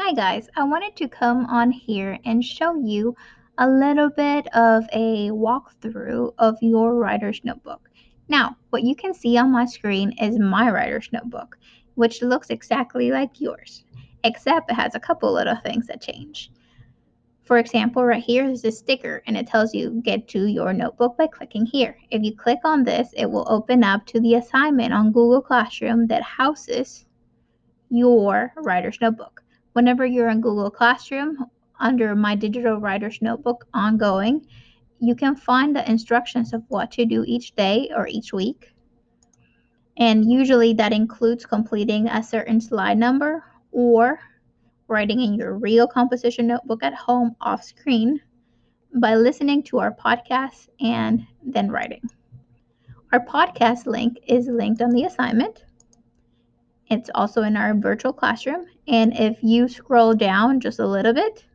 Hi guys, I wanted to come on here and show you a little bit of a walkthrough of your writer's notebook. Now, what you can see on my screen is my writer's notebook, which looks exactly like yours, except it has a couple little things that change. For example, right here is a sticker and it tells you get to your notebook by clicking here. If you click on this, it will open up to the assignment on Google Classroom that houses your writer's notebook. Whenever you're in Google Classroom, under My Digital Writer's Notebook Ongoing, you can find the instructions of what to do each day or each week. And usually that includes completing a certain slide number or writing in your real composition notebook at home off screen by listening to our podcast and then writing. Our podcast link is linked on the assignment. It's also in our virtual classroom. And if you scroll down just a little bit,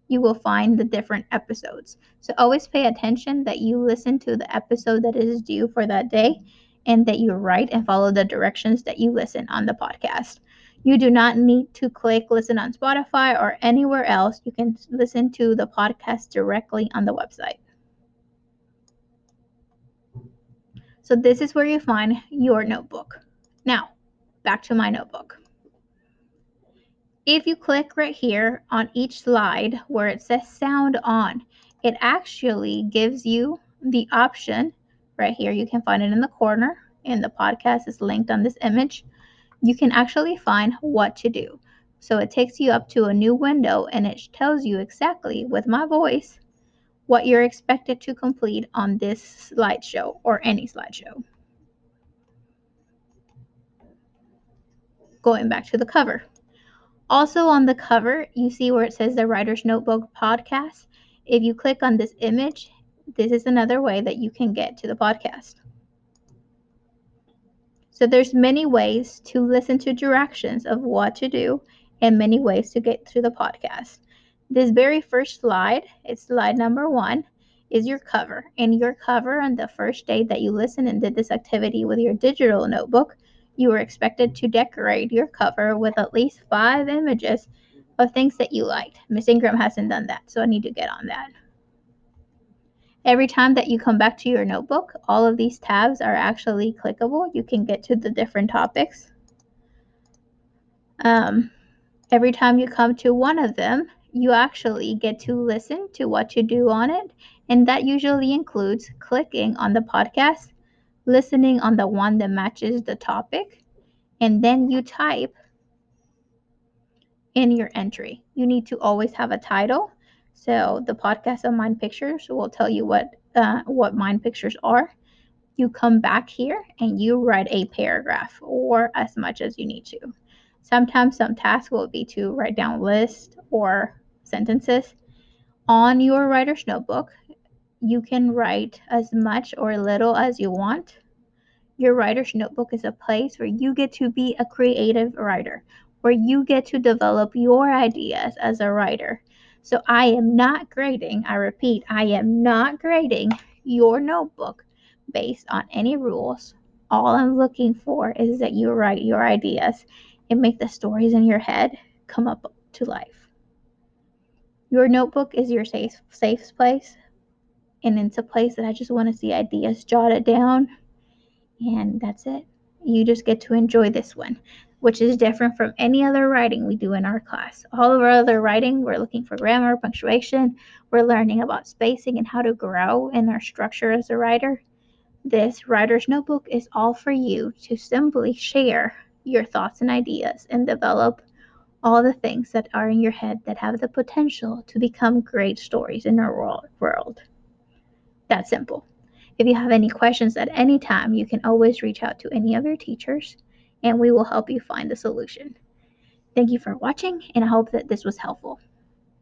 you will find the different episodes. So always pay attention that you listen to the episode that is due for that day and that you write and follow the directions that you listen on the podcast. You do not need to click listen on Spotify or anywhere else. You can listen to the podcast directly on the website. So this is where you find your notebook. Now, back to my notebook. If you click right here on each slide where it says sound on, it actually gives you the option right here. You can find it in the corner, and the podcast is linked on this image. You can actually find what to do. So it takes you up to a new window and it tells you exactly with my voice what you're expected to complete on this slideshow or any slideshow. Going back to the cover. Also on the cover, you see where it says the Writer's Notebook podcast. If you click on this image, this is another way that you can get to the podcast. So there's many ways to listen to directions of what to do and many ways to get to the podcast. This very first slide, it's slide number 1, is your cover. And your cover on the first day that you listened and did this activity with your digital notebook, you were expected to decorate your cover with at least 5 images of things that you liked. Miss Ingram hasn't done that, so I need to get on that. Every time that you come back to your notebook, all of these tabs are actually clickable. You can get to the different topics. Every time you come to one of them, you actually get to listen to what to do on it. And that usually includes clicking on the podcast, listening on the one that matches the topic, and then you type in your entry. You need to always have a title. So the podcast of Mind Pictures will tell you what Mind Pictures are. You come back here and you write a paragraph or as much as you need to. Sometimes some tasks will be to write down lists or sentences. On your writer's notebook, you can write as much or little as you want. Your writer's notebook is a place where you get to be a creative writer, where you get to develop your ideas as a writer. So I am not grading, I repeat, I am not grading your notebook based on any rules. All I'm looking for is that you write your ideas and make the stories in your head come up to life. Your notebook is your safe place, and it's a place that I just want to see ideas jotted down, and that's it. You just get to enjoy this one, which is different from any other writing we do in our class. All of our other writing, we're looking for grammar, punctuation, we're learning about spacing and how to grow in our structure as a writer. This writer's notebook is all for you to simply share your thoughts and ideas and develop all the things that are in your head that have the potential to become great stories in our world. That simple. If you have any questions at any time, you can always reach out to any of your teachers and we will help you find the solution. Thank you for watching, and I hope that this was helpful.